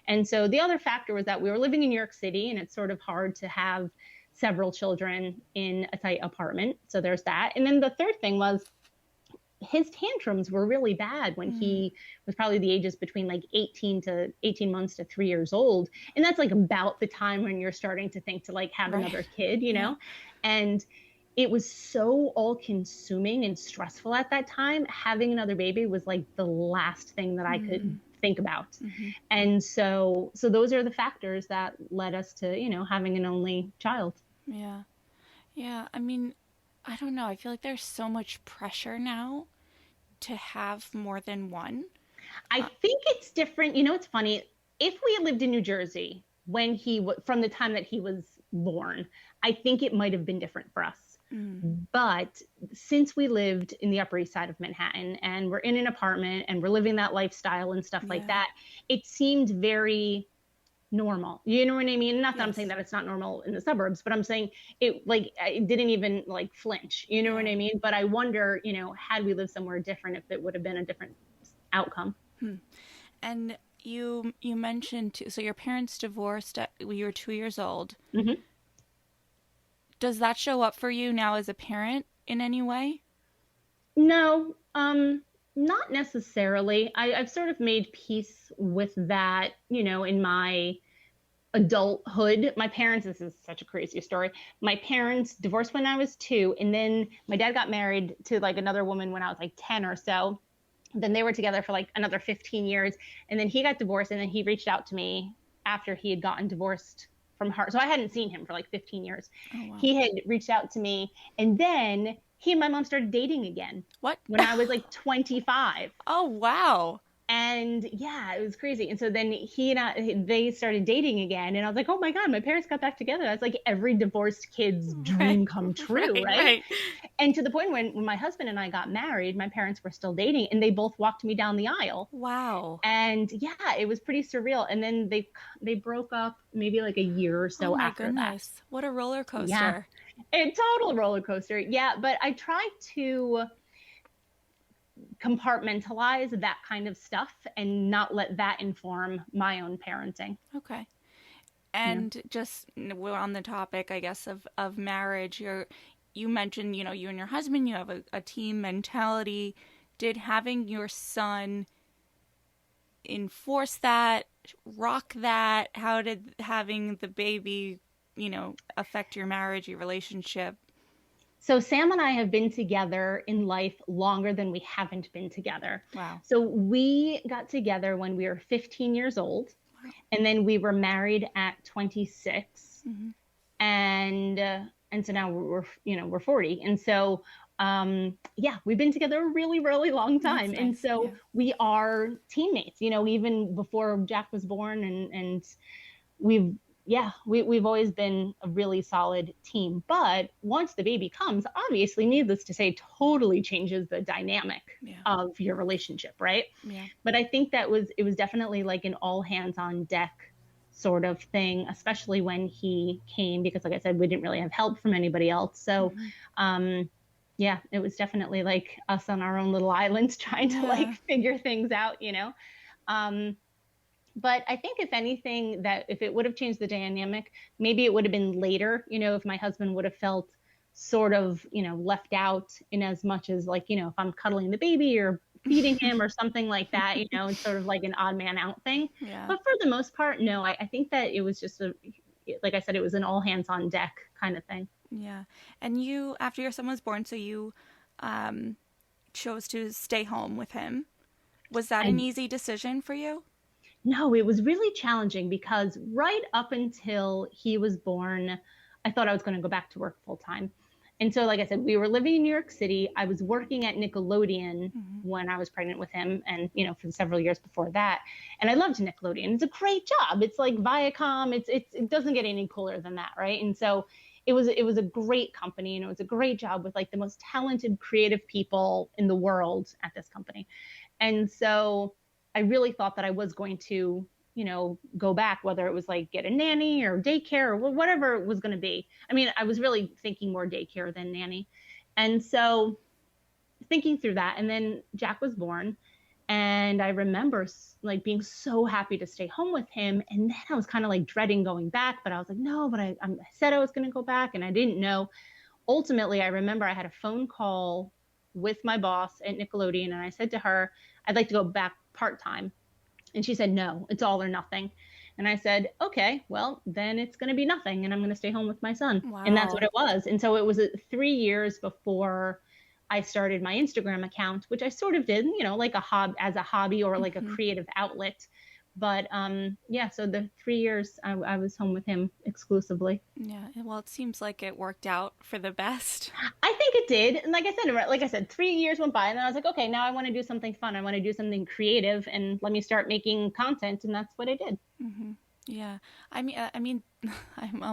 And so the other factor was that we were living in New York City, and it's sort of hard to have several children in a tight apartment. So there's that. And then the third thing was his tantrums were really bad when Mm. he was probably the ages between like 18 months to 3 years old. And that's like about the time when you're starting to think to like have Right. another kid, you Yeah. know? And it was so all consuming and stressful at that time. Having another baby was like the last thing that I could Mm. think about. Mm-hmm. And so those are the factors that led us to, having an only child. Yeah. Yeah. I mean, I don't know. I feel like there's so much pressure now to have more than one. I Uh, think it's different. You know, it's funny. If we lived in New Jersey when from the time that he was born, I think it might have been different for us. mm. But since we lived in the Upper East Side of Manhattan and we're in an apartment and we're living that lifestyle and stuff like Yeah. that, it seemed very normal. You know what I mean? Not that I'm saying Yes. that it's not normal in the suburbs, but I'm saying it didn't even like flinch. You know what Yeah. I mean? But I wonder, had we lived somewhere different, if it would have been a different outcome. Hmm. And you mentioned too, so your parents divorced when you were 2 years old. Mm-hmm. Does that show up for you now as a parent in any way? No, not necessarily. I've sort of made peace with that, in my adulthood. My parents, this is such a crazy story. My parents divorced when I was 2, and then my dad got married to like another woman when I was like 10 or so. Then they were together for like another 15 years, and then he got divorced, and then he reached out to me after he had gotten divorced from her. So I hadn't seen him for like 15 years. Oh wow. He had reached out to me, and then he and my mom started dating again What? when I was like 25. Oh wow. And yeah, it was crazy. And so then they started dating again. And I was like, oh my God, my parents got back together. That's like every divorced kid's Right. dream come true, Right. right? Right. And to the point when my husband and I got married, my parents were still dating, and they both walked me down the aisle. Wow. And yeah, it was pretty surreal. And then they broke up maybe like a year or Oh so my after that. goodness. What a roller Yeah, coaster. a total roller coaster. Yeah, but I try to compartmentalize that kind of stuff and not let that inform my own parenting. Okay. Yeah. And just we're on the topic, I guess, of marriage. You mentioned, you and your husband, you have a team mentality. Did having your son enforce that, rock that? How did having the baby, affect your marriage, your relationship? So Sam and I have been together in life longer than we haven't been together. Wow. So we got together when we were 15 years old, Wow. and then we were married at 26. Mm-hmm. And so now we're 40. And so yeah, we've been together a really, really long time. That's And nice. so Yeah. we are teammates, even before Jack was born, and we've we've always been a really solid team. But once the baby comes, obviously, needless to say, totally changes the dynamic Yeah. of your relationship, right? Yeah. But I think it was definitely like an all hands on deck sort of thing, especially when he came, because like I said, we didn't really have help from anybody else. So Mm-hmm. yeah, it was definitely like us on our own little islands trying to like Yeah. figure things out. Um, but I think if anything, that if it would have changed the dynamic, maybe it would have been later, if my husband would have felt sort of, left out in as much as like, if I'm cuddling the baby or feeding him or something like that, it's sort of like an odd man out thing. Yeah. But for the most part, no, I think that it was just like I said, it was an all hands on deck kind of thing. Yeah. And you, after your son was born, so you um, chose to stay home with him. Was that an I easy decision for you? No, it was really challenging because right up until he was born, I thought I was going to go back to work full time. And so, like I said, we were living in New York City. I was working at Nickelodeon Mm-hmm. when I was pregnant with him, and for several years before that. And I loved Nickelodeon. It's a great job. It's like Viacom. It doesn't get any cooler than that, right? And so it was a great company, and it was a great job with like the most talented, creative people in the world at this company. And so I really thought that I was going to, go back, whether it was like get a nanny or daycare or whatever it was going to be. I mean, I was really thinking more daycare than nanny. And so thinking through that, and then Jack was born. And I remember like being so happy to stay home with him. And then I was kind of like dreading going back, but I was like, no, but I said I was going to go back and I didn't know. Ultimately, I remember I had a phone call with my boss at Nickelodeon, and I said to her, I'd like to go back part time. And she said, no, it's all or nothing. And I said, okay, well, then it's going to be nothing. And I'm going to stay home with my son. And that's what Wow. it was. And so it was 3 years before I started my Instagram account, which I sort of did, like as a hobby or like a Mm-hmm. creative outlet. But yeah, so the 3 years I was home with him exclusively. Yeah. Well, it seems like it worked out for the best. I think it did. And like I said, 3 years went by, and then I was like, okay, now I want to do something fun. I want to do something creative, and let me start making content. And that's what I did. Mm-hmm. Yeah. I'm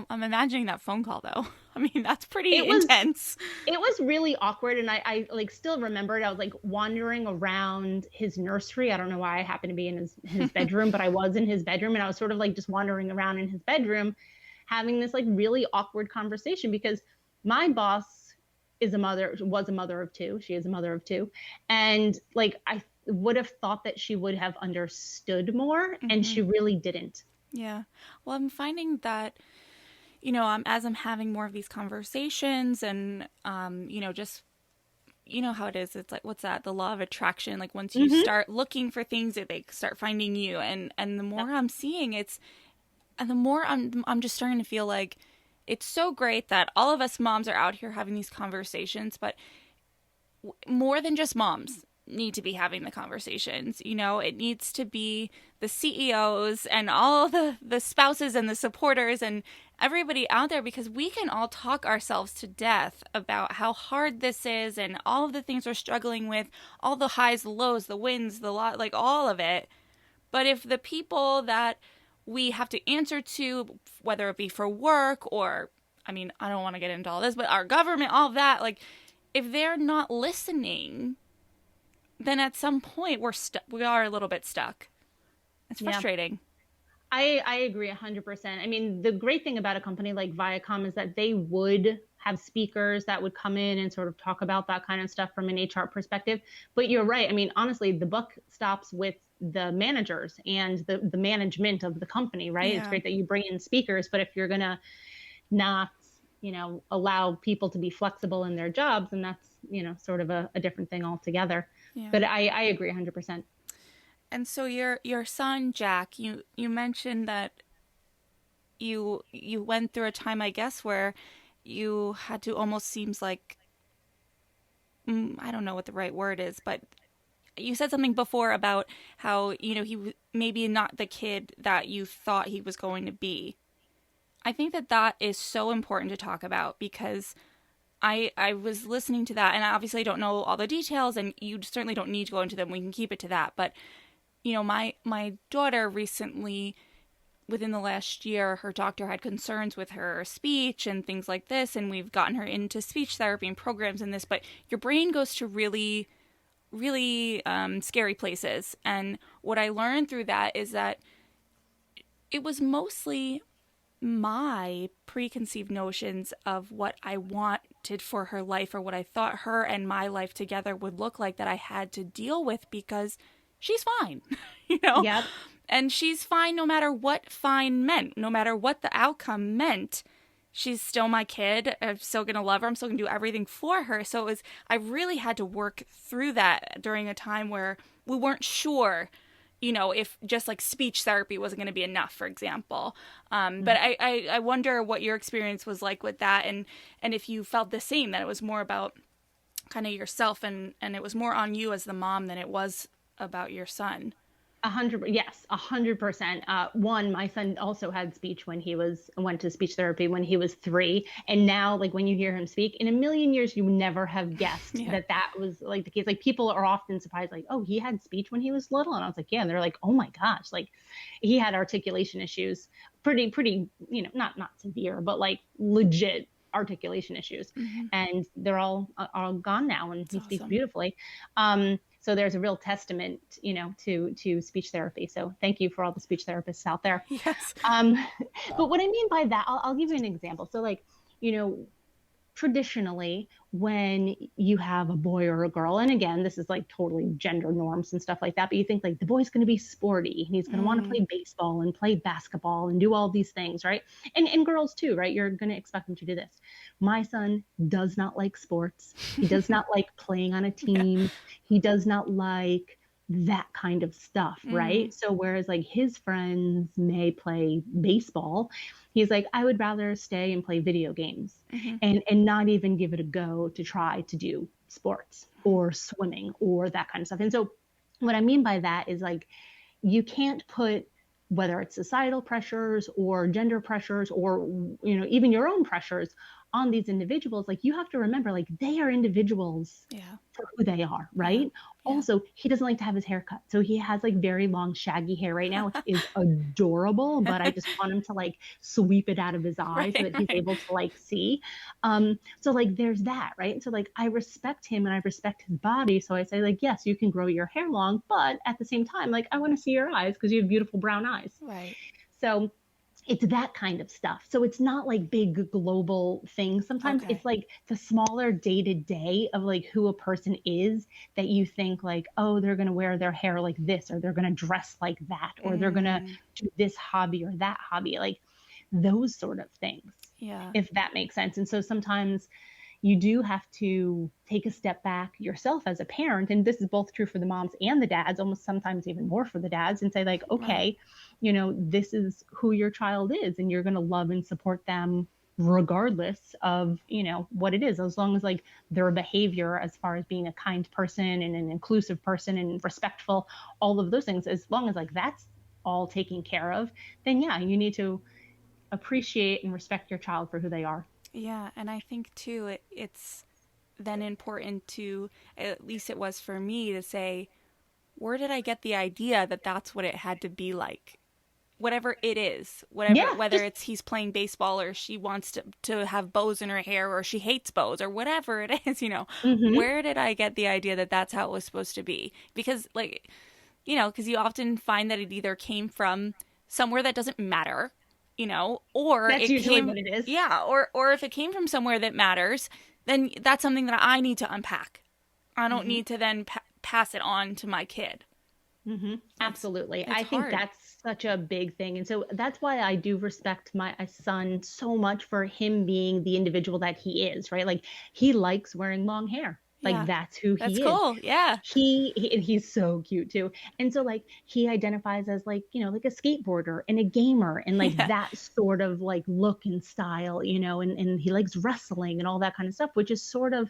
imagining that phone call though. I mean, that's pretty It was intense. it was really awkward, and I like still remember it. I was like wandering around his nursery. I don't know why I happened to be in his bedroom, but I was in his bedroom, and I was sort of like just wandering around in his bedroom, having this like really awkward conversation because my boss was a mother of two. She is a mother of two, and like I would have thought that she would have understood more, and Mm-hmm. she really didn't. Yeah. Well, I'm finding that, as I'm having more of these conversations and, just, you know how it is. It's like, what's that? The law of attraction. Like once you Hmm. start looking for things, they start finding you. And the more I'm seeing and the more I'm just starting to feel like it's so great that all of us moms are out here having these conversations, but more than just moms need to be having the conversations. It needs to be the CEOs and all the spouses and the supporters and everybody out there, because we can all talk ourselves to death about how hard this is and all of the things we're struggling with, all the highs, the lows, the wins, the lot, like all of it. But if the people that we have to answer to, whether it be for work or, I mean, I don't want to get into all this, but our government, all of that, like, if they're not listening, then at some point we are a little bit stuck. It's Yeah. frustrating. I agree 100%. I mean, the great thing about a company like Viacom is that they would have speakers that would come in and sort of talk about that kind of stuff from an HR perspective. But you're right. I mean, honestly, the buck stops with the managers and the management of the company, right? It's Yeah. great that you bring in speakers, but if you're going to not, allow people to be flexible in their jobs, and that's, sort of a different thing altogether. Yeah. But I agree 100%. And so your son Jack, you mentioned that you went through a time, I guess, where you had to almost seems like I don't know what the right word is, but you said something before about how he maybe not the kid that you thought he was going to be. I think that is so important to talk about because I was listening to that, and I obviously don't know all the details, and you certainly don't need to go into them. We can keep it to that. But my daughter recently, within the last year, her doctor had concerns with her speech and things like this, and we've gotten her into speech therapy and programs in this. But your brain goes to really, really scary places, and what I learned through that is that it was mostly my preconceived notions of what I wanted for her life or what I thought her and my life together would look like that I had to deal with because she's fine, you know? Yep. And she's fine no matter what fine meant, no matter what the outcome meant. She's still my kid. I'm still going to love her. I'm still going to do everything for her. So I really had to work through that during a time where we weren't sure if just like speech therapy wasn't going to be enough, for example. But I wonder what your experience was like with that, and if you felt the same, that it was more about kind of yourself and it was more on you as the mom than it was about your son. Yes, 100%. One, my son also had speech when he went to speech therapy when he was 3, and now, like when you hear him speak, in a million years, you would never have guessed Yeah. that that was like the case. Like people are often surprised, like, oh, he had speech when he was little, and I was like, yeah, and they're like, oh my gosh, like he had articulation issues, pretty, not severe, but like legit articulation issues, Hmm. and they're all gone now, and It's he speaks awesome. beautifully. So there's a real testament, to speech therapy. So thank you for all the speech therapists out there. Yes. Um, but what I mean by that, I'll give you an example. So like, you know, traditionally when you have a boy or a girl, and again, this is like totally gender norms and stuff like that, but you think like the boy's going to be sporty and he's going to want to Mm, play baseball and play basketball and do all these things, right? And girls too, right? You're going to expect them to do this. My son does not like sports. He does not like playing on a yeah. team. He does not like that kind of stuff, Mm, right? So whereas like his friends may play baseball, he's like, I would rather stay and play video games hmm. and not even give it a go to try to do sports or swimming or that kind of stuff. And so what I mean by that is like you can't put, whether it's societal pressures or gender pressures or even your own pressures on these individuals. Like you have to remember, like they are individuals Yeah. for who they are, Yeah. right? Yeah. Also, he doesn't like to have his hair cut, so he has like very long shaggy hair right now, which is adorable, but I just want him to like sweep it out of his eye so Right. that he's Right. able to like see. So like there's that, right? So like I respect him and I respect his body, so I say like, yes, you can grow your hair long, but at the same time, like I want to see your eyes because you have beautiful brown eyes. Right. So it's that kind of stuff. So it's not like big global things. Sometimes it's Okay. like the smaller day to day of like who a person is that you think like, oh, they're going to wear their hair like this, or they're going to dress like that, or they're going to Mm, do this hobby or that hobby, like those sort of things, yeah. if that makes sense. And so sometimes you do have to take a step back yourself as a parent, and this is both true for the moms and the dads, almost sometimes even more for the dads, and say like, Right. okay, this is who your child is, and you're going to love and support them regardless of what it is, as long as like their behavior as far as being a kind person and an inclusive person and respectful, all of those things, as long as like that's all taken care of, then yeah, you need to appreciate and respect your child for who they are. Yeah. And I think too, it's then important to, at least it was for me, to say, where did I get the idea that that's what it had to be like? Whatever it is, whatever, Yeah, whether just it's he's playing baseball or she wants to have bows in her hair or she hates bows or whatever it is, mm-hmm. where did I get the idea that that's how it was supposed to be? Because, like, because you often find that it either came from somewhere that doesn't matter, or That's it usually came, what it is. yeah, or if it came from somewhere that matters, then that's something that I need to unpack. I don't Mm-hmm. need to then pass it on to my kid. Mm-hmm. It's Absolutely. it's I think hard. that's such a big thing. And so that's why I do respect my son so much for him being the individual that he is, right? Like he likes wearing long hair. Like Yeah, that's who that's he is. cool. Yeah, And he's so cute too. And so like he identifies as like, like a skateboarder and a gamer and like yeah, that sort of like look and style, and he likes wrestling and all that kind of stuff, which is sort of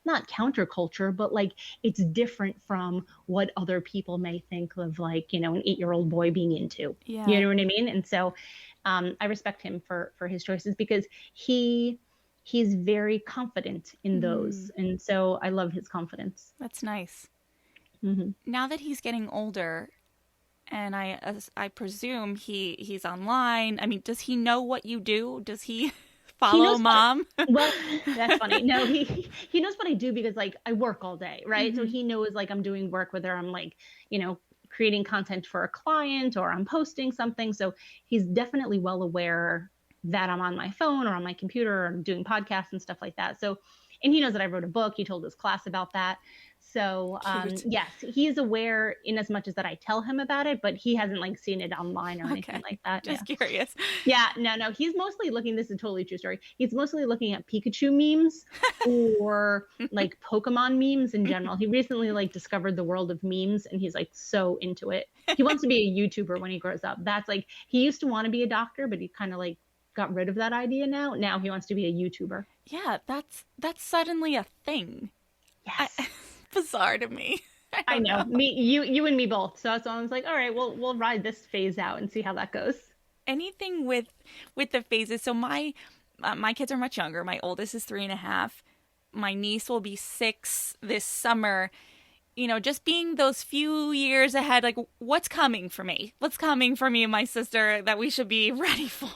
not counterculture, but like it's different from what other people may think of like, an 8-year-old boy being into. You yeah. know what I mean? And so I respect him for his choices because he he's very confident in Mm, those. And so I love his confidence. that's nice. Hmm. Now that he's getting older, and I presume he's online. I mean, does he know what you do? Does he He follow knows what mom? well, that's funny. No, he knows what I do because like I work all day, right? So Hmm. he knows like I'm doing work, whether I'm like, creating content for a client or I'm posting something. So he's definitely well aware that I'm on my phone or on my computer or I'm doing podcasts and stuff like that. So, and he knows that I wrote a book. He told his class about that. So Cute. yes, he is aware in as much as that I tell him about it, but he hasn't like seen it online or anything Okay, like that. Yeah. just curious. Yeah, no. He's mostly looking, this is a totally true story. He's mostly looking at Pikachu memes or like Pokemon memes in general. He recently like discovered the world of memes and he's like so into it. He wants to be a YouTuber when he grows up. That's like he used to want to be a doctor, but he kind of like got rid of that idea now. Now he wants to be a YouTuber. Yeah, that's suddenly a thing. I, Yes. bizarre to me. I don't know. know. You and me both. So I was like, all right, we'll ride this phase out and see how that goes. Anything with the phases. So my kids are much younger. My oldest is 3.5. My niece will be 6 this summer. Just being those few years ahead, like what's coming for me? What's coming for me and my sister that we should be ready for?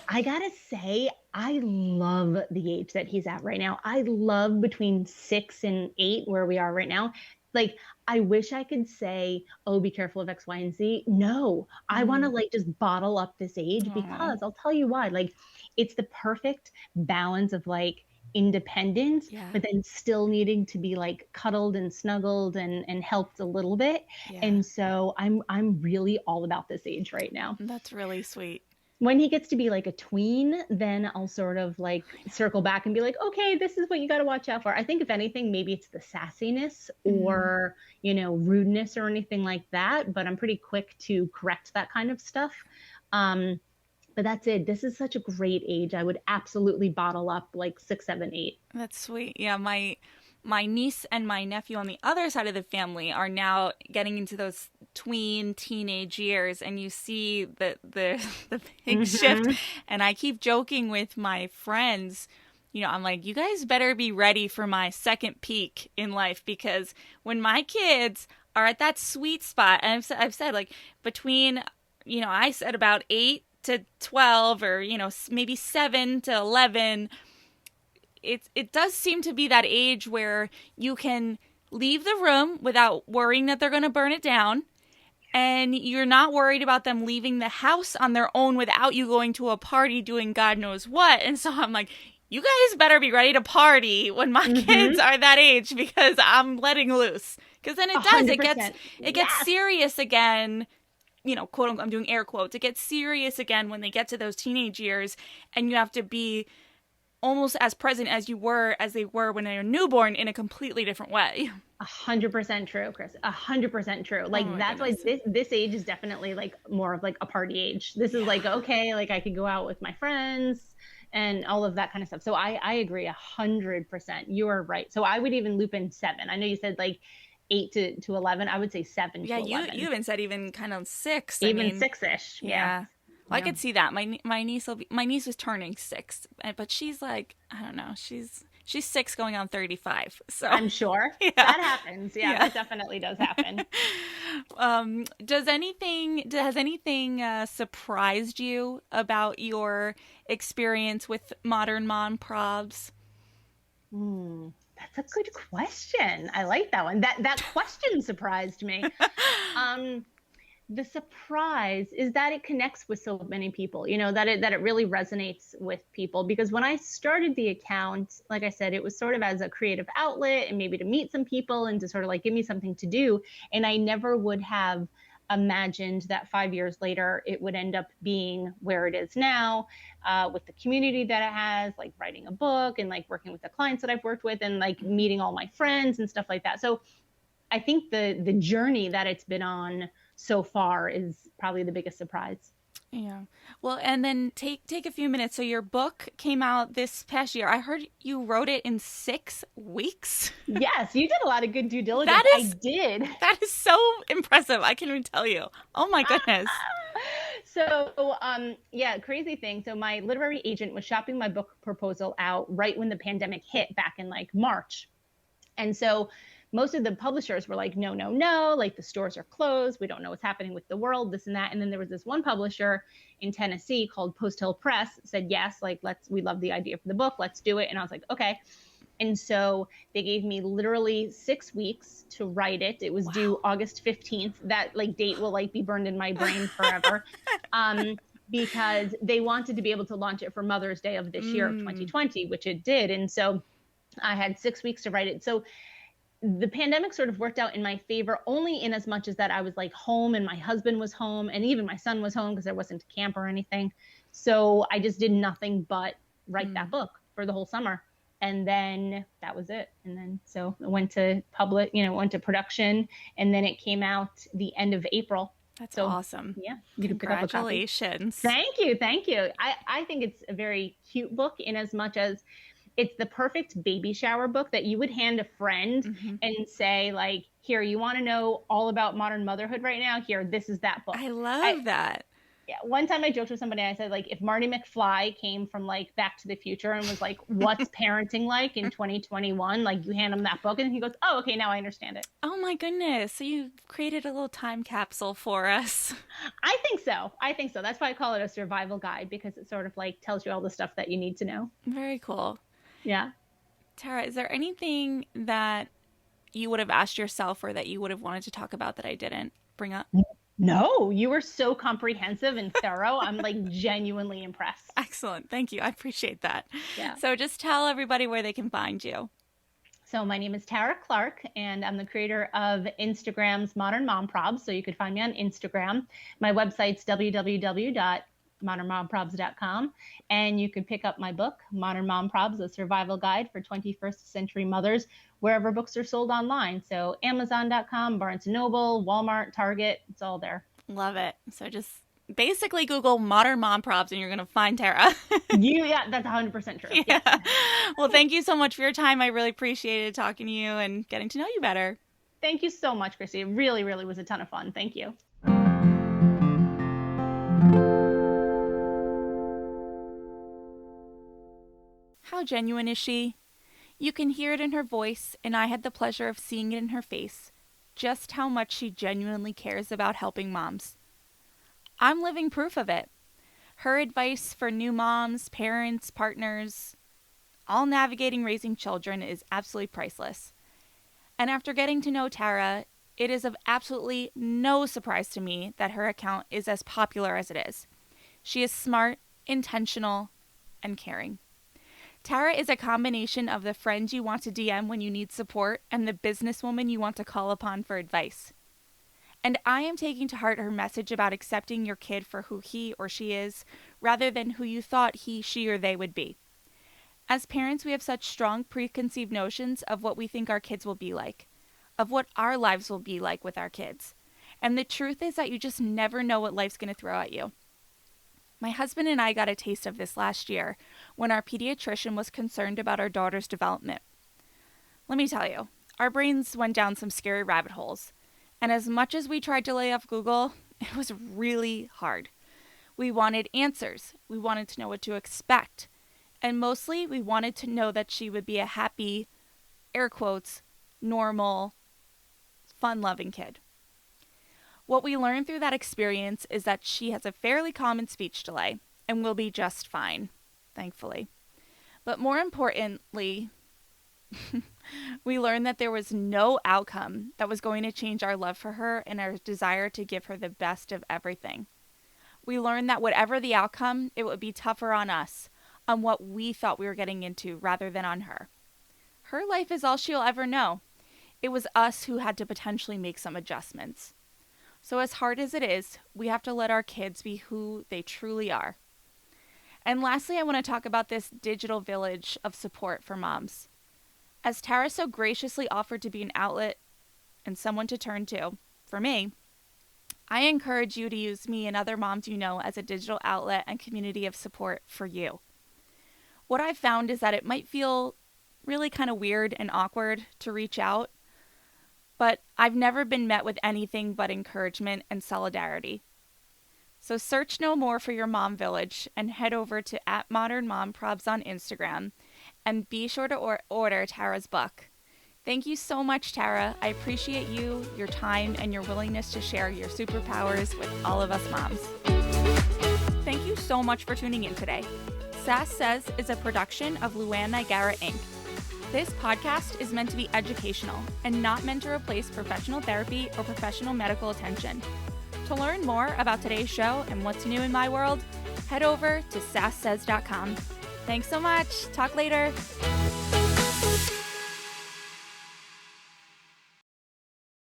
I gotta say, I love the age that he's at right now. I love between 6 and 8 where we are right now. Like, I wish I could say, oh, be careful of X, Y, and Z. No, I want to Mm. like just bottle up this age Oh, because I'll tell you why. Like, it's the perfect balance of like independence, yeah, but then still needing to be like cuddled and snuggled and helped a little bit. yeah. And so I'm really all about this age right now. That's really sweet. When he gets to be like a tween, then I'll sort of like I circle back and be like, okay, this is what you got to watch out for. I think if anything, maybe it's the sassiness know. Mm. or, rudeness or anything like that. But I'm pretty quick to correct that kind of stuff. Um, but that's it. This is such a great age. I would absolutely bottle up like 6, 7, 8. That's sweet. Yeah, my niece and my nephew on the other side of the family are now getting into those tween teenage years, and you see the the big shift. Mm-hmm. And I keep joking with my friends. I'm like, you guys better be ready for my second peak in life, because when my kids are at that sweet spot, and I've said like between, I said about 8 to 12, or maybe 7 to 11. It does seem to be that age where you can leave the room without worrying that they're going to burn it down, and you're not worried about them leaving the house on their own without you going to a party doing God knows what. And so I'm like, you guys better be ready to party when my kids Mm-hmm. are that age, because I'm letting loose. Because then A it does. hundred It percent. gets Yes. serious again. Quote unquote, I'm doing air quotes. It gets serious again when they get to those teenage years, and you have to be almost as present as they were when they were newborn, in a completely different way. 100% true, Chris. 100% true. Oh Like my that's why goodness. this age is definitely like more of like a party age. This is Yeah. like okay, like I could go out with my friends and all of that kind of stuff. So I agree 100%. You are right. So I would even loop in 7. I know you said like 8 to 11. I would say seven Yeah, to you 11, even said even kind of 6. I even mean, 6ish. Yeah, yeah. Well, I yeah. could see that. My niece is turning 6, but she's like, I don't know. She's 6 going on 35. So, I'm sure yeah. that happens. Yeah, Yeah. that definitely does happen. Has anything surprised you about your experience with modern mom probs? Hmm, that's a good question. I like that one. That question surprised me. Um, the surprise is that it connects with so many people, that it really resonates with people. Because when I started the account, like I said, it was sort of as a creative outlet and maybe to meet some people and to sort of like give me something to do. And I never would have imagined that 5 years later it would end up being where it is now, with the community that it has, like writing a book and like working with the clients that I've worked with and like Mhm. meeting all my friends and stuff like that. So I think the journey that it's been on so far is probably the biggest surprise. Yeah. Well, and then take a few minutes. So your book came out this past year. I heard you wrote it in 6 weeks. Yes, you did a lot of good due That diligence. I is did. that is so impressive. I can't even tell you. Oh my goodness. So, yeah, crazy thing. So my literary agent was shopping my book proposal out right when the pandemic hit back in like March. And so most of the publishers were like, no, no, no, like the stores are closed. We don't know what's happening with the world, this and that. And then there was this one publisher in Tennessee called Post Hill Press said, yes, like we love the idea for the book. Let's do it. And I was like, okay. And so they gave me literally 6 weeks to write it. It was due Wow. August 15th. That like date will like be burned in my brain forever. Um, because they wanted to be able to launch it for Mother's Day of this year of Mm. 2020, which it did. And so I had 6 weeks to write it. So the pandemic sort of worked out in my favor only in as much as that I was like home and my husband was home and even my son was home because there wasn't camp or anything. So I just did nothing but write that Mm. book for the whole summer. And then that was it. And then so it went to went to production and then it came out the end of April. That's So awesome. yeah, you can pick up a copy. Congratulations. Thank you. Thank you. I think it's a very cute book in as much as it's the perfect baby shower book that you would hand a friend Hmm. and say like, here, you want to know all about modern motherhood right now? Here, this is that book. I love that. Yeah, one time I joked with somebody. I said, like, if Marty McFly came from like Back to the Future and was like, "What's parenting like in 2021?" Like, you hand him that book, and he goes, "Oh, okay, now I understand it." Oh my goodness. So you created a little time capsule for us. I think so. I think so. That's why I call it a survival guide, because it sort of like tells you all the stuff that you need to know. Very cool. Yeah. Tara, is there anything that you would have asked yourself or that you would have wanted to talk about that I didn't bring up? No, you were so comprehensive and thorough. I'm like genuinely impressed. Excellent. Thank you. I appreciate that. Yeah. So just tell everybody where they can find you. So my name is Tara Clark, and I'm the creator of Instagram's Modern Mom Probs. So you could find me on Instagram. My website's www.modernmomprobs.com, and you could pick up my book, Modern Mom Probs: A Survival Guide for 21st Century Mothers, wherever books are sold online. So Amazon.com, Barnes & Noble, Walmart, Target, it's all there. Love it. So just basically Google Modern Mom Probs and you're going to find Tara. Yeah, that's 100% true. Yeah. Well, thank you so much for your time. I really appreciated talking to you and getting to know you better. Thank you so much, Christy. It really, really was a ton of fun. Thank you. How genuine is she? You can hear it in her voice, and I had the pleasure of seeing it in her face, just how much she genuinely cares about helping moms. I'm living proof of it. Her advice for new moms, parents, partners, all navigating raising children is absolutely priceless. And after getting to know Tara, it is of absolutely no surprise to me that her account is as popular as it is. She is smart, intentional, and caring. Tara is a combination of the friend you want to DM when you need support and the businesswoman you want to call upon for advice. And I am taking to heart her message about accepting your kid for who he or she is, rather than who you thought he, she, or they would be. As parents, we have such strong preconceived notions of what we think our kids will be like, of what our lives will be like with our kids. And the truth is that you just never know what life's going to throw at you. My husband and I got a taste of this last year when our pediatrician was concerned about our daughter's development. Let me tell you, our brains went down some scary rabbit holes. And as much as we tried to lay off Google, it was really hard. We wanted answers. We wanted to know what to expect. And mostly, we wanted to know that she would be a happy, air quotes, normal, fun-loving kid. What we learned through that experience is that she has a fairly common speech delay and will be just fine, thankfully. But more importantly, we learned that there was no outcome that was going to change our love for her and our desire to give her the best of everything. We learned that whatever the outcome, it would be tougher on us, on what we thought we were getting into rather than on her. Her life is all she'll ever know. It was us who had to potentially make some adjustments. So as hard as it is, we have to let our kids be who they truly are. And lastly, I want to talk about this digital village of support for moms. As Tara so graciously offered to be an outlet and someone to turn to, for me, I encourage you to use me and other moms you know as a digital outlet and community of support for you. What I've found is that it might feel really kind of weird and awkward to reach out, but I've never been met with anything but encouragement and solidarity. So search no more for your mom village and head over to @ModernMomProbs on Instagram and be sure to order Tara's book. Thank you so much, Tara. I appreciate you, your time, and your willingness to share your superpowers with all of us moms. Thank you so much for tuning in today. Sass Says is a production of Luann Nigara, Inc. This podcast is meant to be educational and not meant to replace professional therapy or professional medical attention. To learn more about today's show and what's new in my world, head over to sasssays.com. Thanks so much. Talk later.